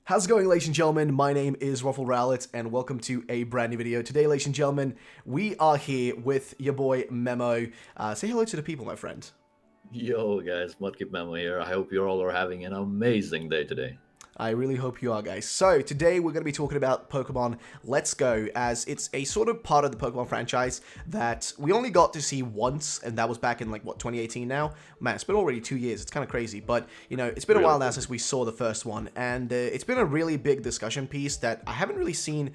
How's it going, ladies and gentlemen? My name is Ruffle Rowlett, and welcome to a brand new video. Today, ladies and gentlemen, we are here with your boy Memo. Say hello to the people, my friend. Yo guys, Mudkip Memo here. I hope you all are having an amazing day today. I really hope you are, guys. So, today we're going to be talking about Pokemon Let's Go, as it's a sort of part of the Pokemon franchise that we only got to see once, and that was back in, 2018 now? Man, it's been already 2 years. It's kind of crazy, but, it's been a while now since we saw the first one, and it's been a really big discussion piece that I haven't really seen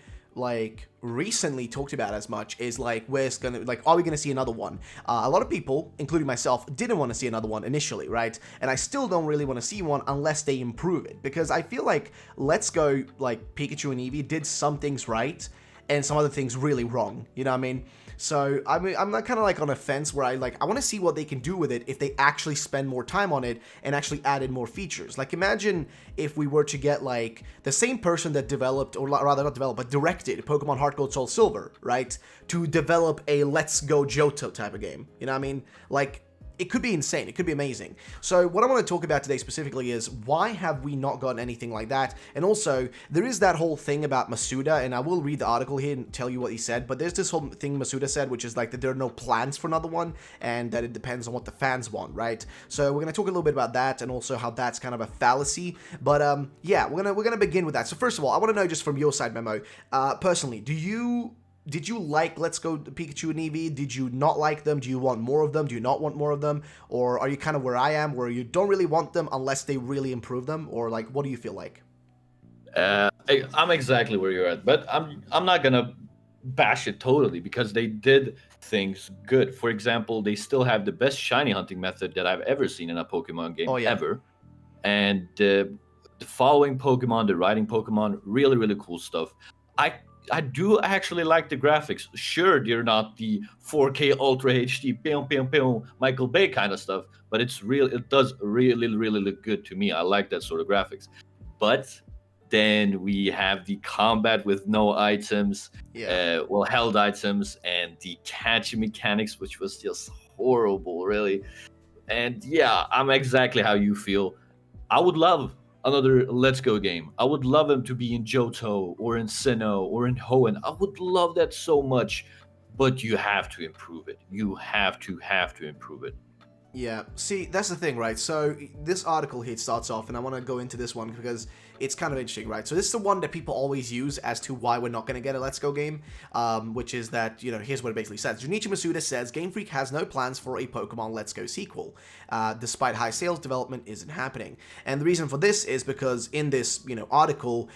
recently talked about as much. Is where's gonna, are we gonna see another one? A lot of people, including myself, didn't want to see another one initially, right? And I still don't really want to see one unless they improve it, because I feel like Let's Go, Pikachu and Eevee did some things right and some other things really wrong, you know what I mean? So I'm not kind of on a fence where I want to see what they can do with it if they actually spend more time on it and actually added more features. Imagine if we were to get the same person that developed, or rather not developed, but directed Pokemon Heart Gold Soul Silver, right, to develop a Let's Go Johto type of game. You know what I mean? It could be insane. It could be amazing. So what I want to talk about today specifically is why have we not gotten anything like that? And also, there is that whole thing about Masuda, and I will read the article here and tell you what he said, but there's this whole thing Masuda said, which is that there are no plans for another one, and that it depends on what the fans want, right? So we're going to talk a little bit about that, and also how that's kind of a fallacy. But yeah, we're gonna begin with that. So first of all, I want to know just from your side, Memo, personally, did you like Let's Go Pikachu and Eevee? Did you not like them? Do you want more of them? Do you not want more of them? Or are you kind of where I am, where you don't really want them unless they really improve them? Or what do you feel like? I'm exactly where you're at, but I'm not gonna bash it totally because they did things good. For example, they still have the best shiny hunting method that I've ever seen in a Pokemon game ever, and the following Pokemon, the riding Pokemon, really really cool stuff. I do actually like the graphics. Sure, they're not the 4K Ultra HD, pew, pew, pew, Michael Bay kind of stuff, but it's real. It does really, really look good to me. I like that sort of graphics. But then we have the combat with no items, held items, and the catching mechanics, which was just horrible, really. And yeah, I'm exactly how you feel. I would love another Let's Go game. I would love him to be in Johto or in Sinnoh or in Hoenn. I would love that so much, but you have to improve it. You have to improve it. Yeah, see, that's the thing, right? So this article here starts off, and I want to go into this one because it's kind of interesting, right? So this is the one that people always use as to why we're not going to get a Let's Go game, which is that, here's what it basically says. Junichi Masuda says, Game Freak has no plans for a Pokemon Let's Go sequel. Despite high sales, development isn't happening. And the reason for this is because in this, article,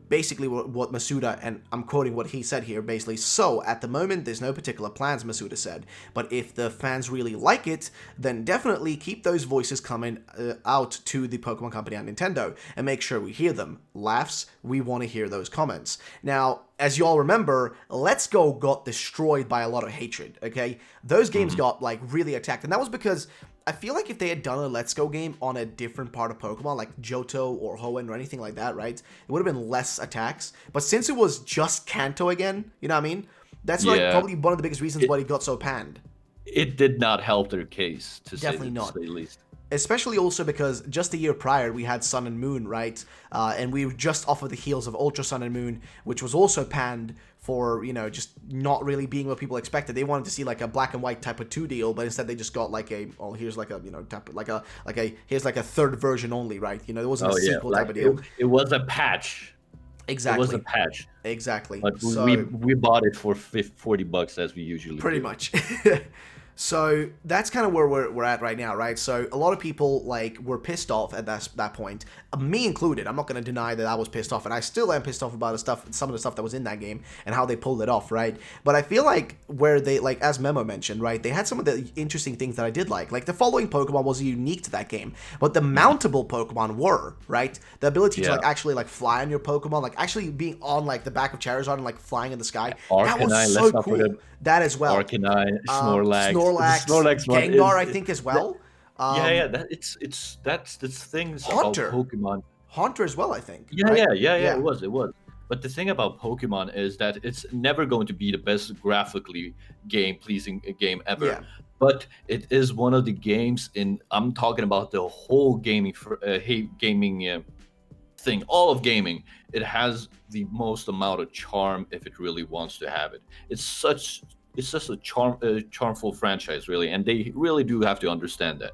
basically what Masuda, and I'm quoting what he said here, basically, so at the moment, there's no particular plans, Masuda said, but if the fans really like it, then definitely keep those voices coming out to the Pokemon Company and Nintendo and make sure we hear them. Laughs, we want to hear those comments. Now, as you all remember, Let's Go got destroyed by a lot of hatred, okay? Those games got, really attacked, and that was because I feel like if they had done a Let's Go game on a different part of Pokemon, like Johto or Hoenn or anything like that, right, it would have been less attacks. But since it was just Kanto again, you know what I mean? That's probably one of the biggest reasons why it got so panned. It did not help their case, to say not. the least. Especially also because just a year prior, we had Sun and Moon, right? And we were just off of the heels of Ultra Sun and Moon, which was also panned for, just not really being what people expected. They wanted to see a black and white type of 2 deal, but instead they just got here's here's a third version only, right? It wasn't a sequel type of deal. It was a patch. Exactly. It was a patch. Exactly. But we bought it for $40 as we usually pretty do. Much. So that's kind of where we're at right now, right? So a lot of people were pissed off at that point, me included. I'm not going to deny that I was pissed off, and I still am pissed off about some of the stuff that was in that game and how they pulled it off, right? But I feel like where they, as Memo mentioned, right, they had some of the interesting things that I did like the following Pokemon was unique to that game, but the mountable Pokemon were, right? The ability to actually fly on your Pokemon, actually being on the back of Charizard and flying in the sky. That was so cool. That as well. Arcanine, Snorlax. Snorlax, Gengar, I think as well. That's the things Haunter. about Pokemon. Haunter as well, I think. Yeah, it was. But the thing about Pokemon is that it's never going to be the best graphically pleasing game ever. Yeah. But it is one of the games I'm talking about the whole gaming thing, all of gaming, it has the most amount of charm if it really wants to have it. It's such a charmful franchise, really, and they really do have to understand that.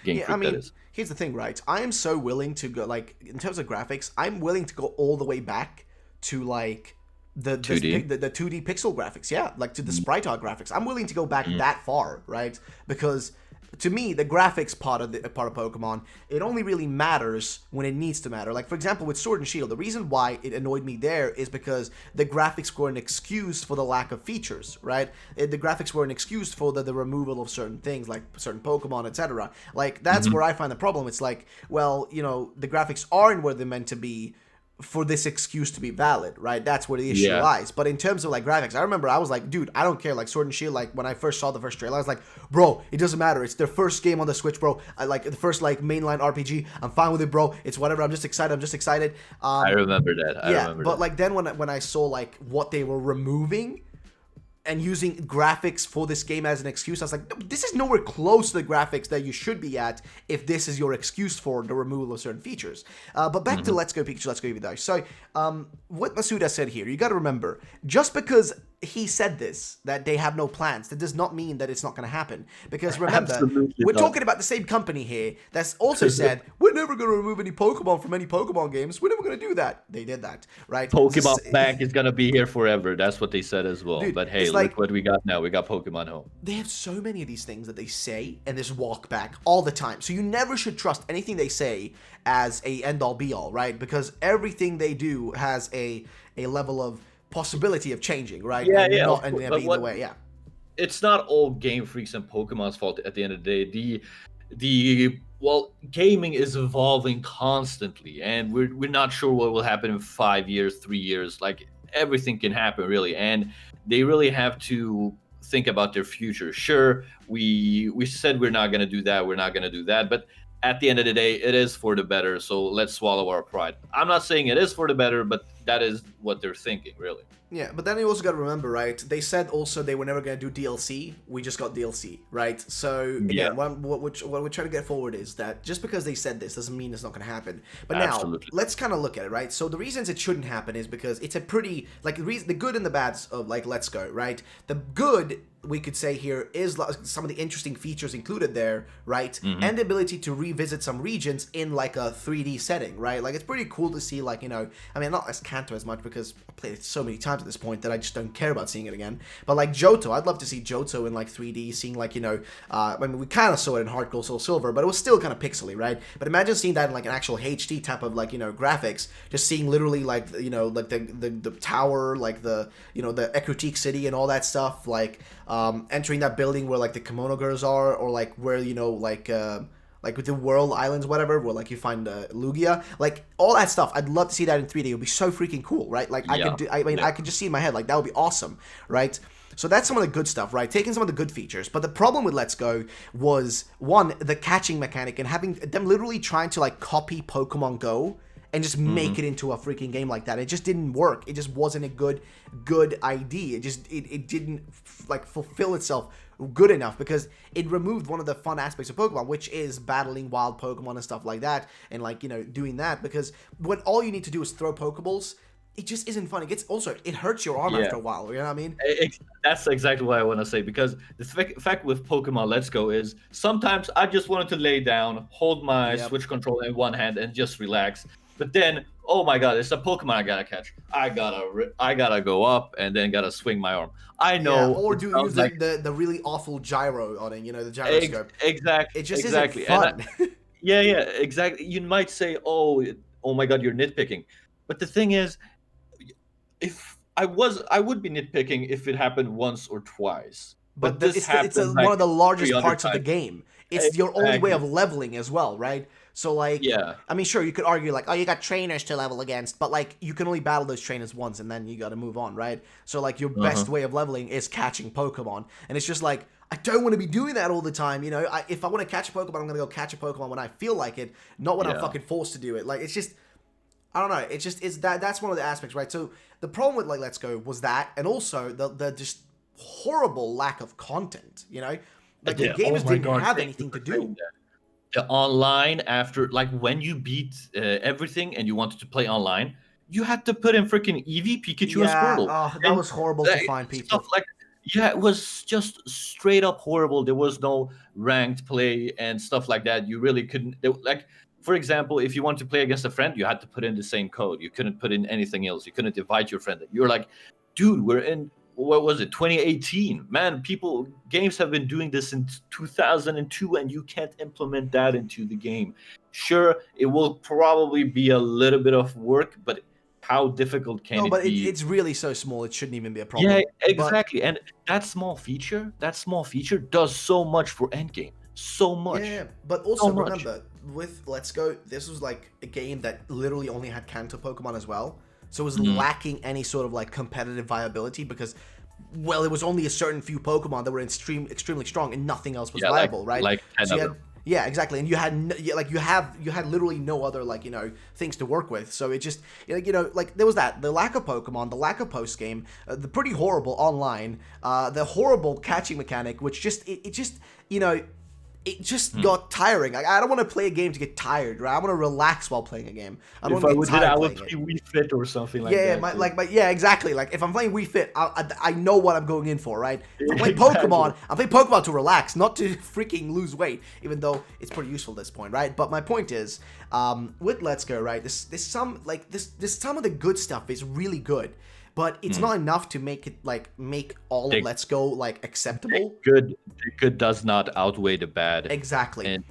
Game Yeah, I Freak, that mean, is. here's the thing, right? I am so willing to go, like, in terms of graphics, I'm willing to go all the way back to, like, the the 2D. the, the 2D pixel graphics, yeah, like to the sprite art graphics. I'm willing to go back that far, right? Because to me, the graphics part of Pokemon, it only really matters when it needs to matter. Like for example, with Sword and Shield, the reason why it annoyed me there is because the graphics were an excuse for the lack of features, right? The graphics were an excuse for the removal of certain things, like certain Pokemon, etc. Like that's Mm-hmm. where I find the problem. It's like, well, you know, the graphics aren't where they're meant to be for this excuse to be valid, right? That's where the issue Yeah. lies. But in terms of like graphics, I remember I was like, dude, I don't care. Like Sword and Shield, like when I first saw the first trailer, I was like, bro, it doesn't matter. It's their first game on the Switch, bro. I like the first like mainline RPG. I'm fine with it, bro. It's whatever. I'm just excited. I'm just excited. I remember that. I Yeah, remember but that. like then when I saw like what they were removing and using graphics for this game as an excuse, I was like, no, this is nowhere close to the graphics that you should be at if this is your excuse for the removal of certain features. But back to Let's Go Pikachu, Let's Go Eevee. So, what Masuda said here, you got to remember, just because he said this, that they have no plans, that does not mean that it's not going to happen. Because remember, Absolutely we're not. talking about the same company here that's also said, we're never going to remove any Pokemon from any Pokemon games. We're never going to do that. They did that, right? Pokemon Bank is gonna be here forever. That's what they said as well. Dude, But hey, it's look like what we got now. We got Pokemon Home. they have so many of these things that they say and just walk back all the time. So you never should trust anything they say as a end all be all, right? Because everything they do has a level of possibility of changing, right? Yeah, And yeah, not of and course. But being the what? way, yeah. It's not all Game Freaks and Pokemon's fault at the end of the day. The well, gaming is evolving constantly, and we're not sure what will happen in 5 years, 3 years. Like everything can happen, really, and they really have to think about their future. Sure, we said we're not gonna do that, we're not gonna do that, but at the end of the day, it is for the better. So let's swallow our pride. I'm not saying it is for the better, but that is what they're thinking, really. Yeah, but then you also got to remember, right? They said also they were never going to do DLC. We just got DLC, right? So Yeah, again, what we're trying to get forward is that just because they said this doesn't mean it's not going to happen. But now absolutely. let's kind of look at it, right? So the reasons it shouldn't happen is because it's a pretty like the good and the bads of like Let's Go, right? The good we could say here is some of the interesting features included there, right? And the ability to revisit some regions in like a 3D setting, right? Like it's pretty cool to see, like, you know, I mean, not as Kanto as much because I played it so many times at this point that I just don't care about seeing it again. But like Johto, I'd love to see Johto in like 3D, seeing like, you know, I mean, we kind of saw it in Heart Gold Soul Silver, but it was still kind of pixely, right? But imagine seeing that in like an actual HD type of like, you know, graphics, just seeing literally like, you know, like the tower, like the, you know, the Ecruteak City and all that stuff, like entering that building where like the kimono girls are, or like where, you know, like with the World Islands, whatever, where like you find Lugia, like all that stuff. I'd love to see that in 3D. It would be so freaking cool, right? Like I Yeah, could, I mean, yeah. I could just see in my head, like that would be awesome, right? So that's some of the good stuff, right? Taking some of the good features. But the problem with Let's Go was, one, the catching mechanic and having them literally trying to like copy Pokemon Go and just make it into a freaking game like that. It just didn't work. It just wasn't a good idea. It didn't like fulfill itself good enough because it removed one of the fun aspects of Pokemon, which is battling wild Pokemon and stuff like that, and like, you know, doing that, because when all you need to do is throw Pokeballs, it just isn't fun. It hurts your arm Yeah. after a while, you know what I mean? That's exactly what I want to say, because the fact with Pokemon Let's Go is sometimes I just wanted to lay down, hold my Yep. Switch controller in one hand, and just relax. But then, oh my God, it's a Pokemon I gotta catch. I gotta go up and then gotta swing my arm. I Yeah, know or it do use sounds like the really awful gyro on it, you know, the gyroscope. exactly, It just isn't exactly, and fun. yeah, yeah, exactly. You might say, oh my God, you're nitpicking, but the thing is, if I would be nitpicking if it happened once or twice, But but this it's happened one like of the largest 300 parts of the times. game. It's your only way of Exactly. leveling as well, right? So like, Yeah. I mean, sure, you could argue like, oh, you got trainers to level against, but like, you can only battle those trainers once, and then you got to move on, right? So like, your best Uh-huh. way of leveling is catching Pokemon, and it's just like, I don't want to be doing that all the time, you know. If I want to catch a Pokemon, I'm gonna go catch a Pokemon when I feel like it, not when I'm Yeah. fucking forced to do it. Like, it's just, I don't know. It's that's one of the aspects, right? So the problem with like Let's Go was that, and also the just horrible lack of content. You know, like the Yeah. Oh games my didn't God. have Thank you anything for to saying do. that. the online after, like when you beat everything and you wanted to play online, you had to put in freaking Eevee, Pikachu, and Yeah, Squirtle, oh, that and was horrible to like, find stuff people. like yeah, it was just straight up horrible. There was no ranked play and stuff like that. You really couldn't like. For example, if you want to play against a friend, you had to put in the same code. You couldn't put in anything else. You couldn't invite your friend. You're like, dude, we're in what was it 2018, man. People games have been doing this since 2002, and you can't implement that into the game. Sure, it will probably be a little bit of work, but how difficult can No, it but be? it's really so small, it shouldn't even be a Yeah, problem. But exactly. And that small feature does so much for endgame, so yeah, much, but so also much. remember, with Let's Go, this was like a game that literally only had Kanto Pokemon as well. So it was Mhm. lacking any sort of like competitive viability because, well, it was only a certain few Pokemon that were extremely strong and nothing else was Yeah, like viable, right? like 10 So you of had, them. yeah, exactly, and you had like you had literally no other like things to work with. So it just like there was that the lack of Pokemon, the lack of post game, the pretty horrible online, the horrible catching mechanic, which just it just you know it just Hmm. got tiring. Like, I don't want to play a game to get tired, right? I want to relax while playing a game. I don't If want I to get would did, I tired would playing it. play Wii Fit or something like Yeah, that. yeah, exactly. Like if I'm playing Wii Fit, I know what I'm going in for, right? If I'm playing Exactly. Pokemon, I'm playing Pokemon to relax, not to freaking lose weight. Even though it's pretty useful at this point, right? But my point is, with Let's Go, right? This some of the good stuff is really good, but it's Hmm. not enough to make it like make all of The, Let's Go like the acceptable. good, the good does not outweigh the bad, Exactly. and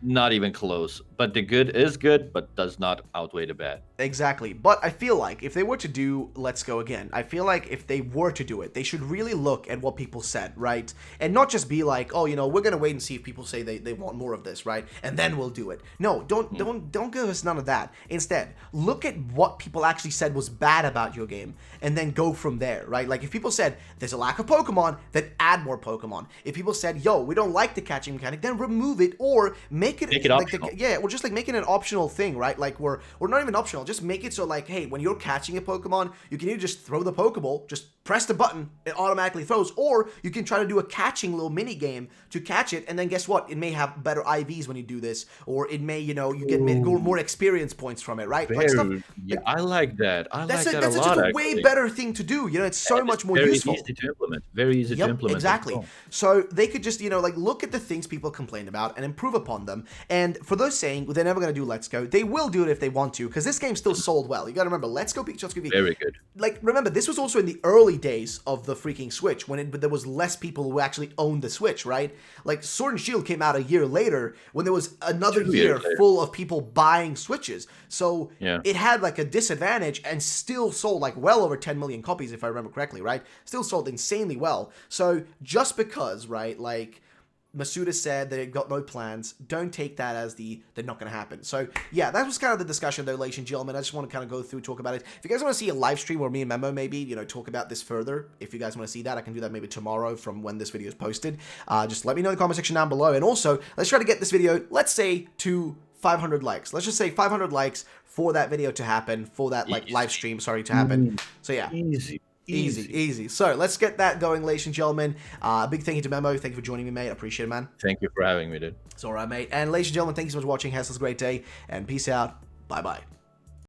not even close. But the good is good, but does not outweigh the bad. Exactly. But I feel like if they were to do Let's Go again, I feel like if they were to do it, they should really look at what people said, right? And not just be like, oh, we're gonna wait and see if people say they want more of this, right? And then we'll do it. No, Hmm. don't give us none of that. Instead, look at what people actually said was bad about your game and then go from there, right? Like if people said there's a lack of Pokemon, then add more Pokemon. If people said, yo, we don't like the catching mechanic, then remove it or make Make it it like optional. yeah, or just like make it an optional thing, right? Like we're not even optional. Just make it so like, hey, when you're catching a Pokemon, you can either just throw the Pokeball, just press the button, it automatically throws, or you can try to do a catching little mini game to catch it, and then guess what? It may have better IVs when you do this, or it may, you get Ooh, more experience points from it, right? Like stuff very. Yeah, like I like that. I like that a that's just lot, a way actually. better thing to do. It's so And it's much more very useful. easy to implement. Very easy to Yep, implement as exactly. well. So they could just, like look at the things people complain about and improve upon them. And for those saying they're never going to do Let's Go, they will do it if they want to, because this game still sold well. You got to remember, Let's Go Pikachu Scooby. Very good. Like, remember, this was also in the early days of the freaking Switch, when there was less people who actually owned the Switch, right? Like, Sword and Shield came out a year later, when there was another 2 years year later. full of people buying Switches. So Yeah. it had like a disadvantage and still sold like well over 10 million copies, if I remember correctly, right? Still sold insanely well. So just because, right, like Masuda said they've got no plans, don't take that as they're not going to happen. So yeah, that was kind of the discussion though, ladies and gentlemen. I just want to kind of go through, talk about it. If you guys want to see a live stream or me and Memo maybe, talk about this further, if you guys want to see that, I can do that maybe tomorrow from when this video is posted. Just let me know in the comment section down below. And also, let's try to get this video, let's say, to 500 likes. Let's just say 500 likes for that video to happen, for that like live Easy. stream, sorry, to happen. So yeah, Easy. easy, Easy. easy. So let's get that going, ladies and gentlemen. Big thank you to Memo. Thank you for joining me, mate. I appreciate it, man. Thank you for having me, dude. It's all right, mate. And ladies and gentlemen, thank you so much for watching. Have a great day, and peace out. Bye-bye.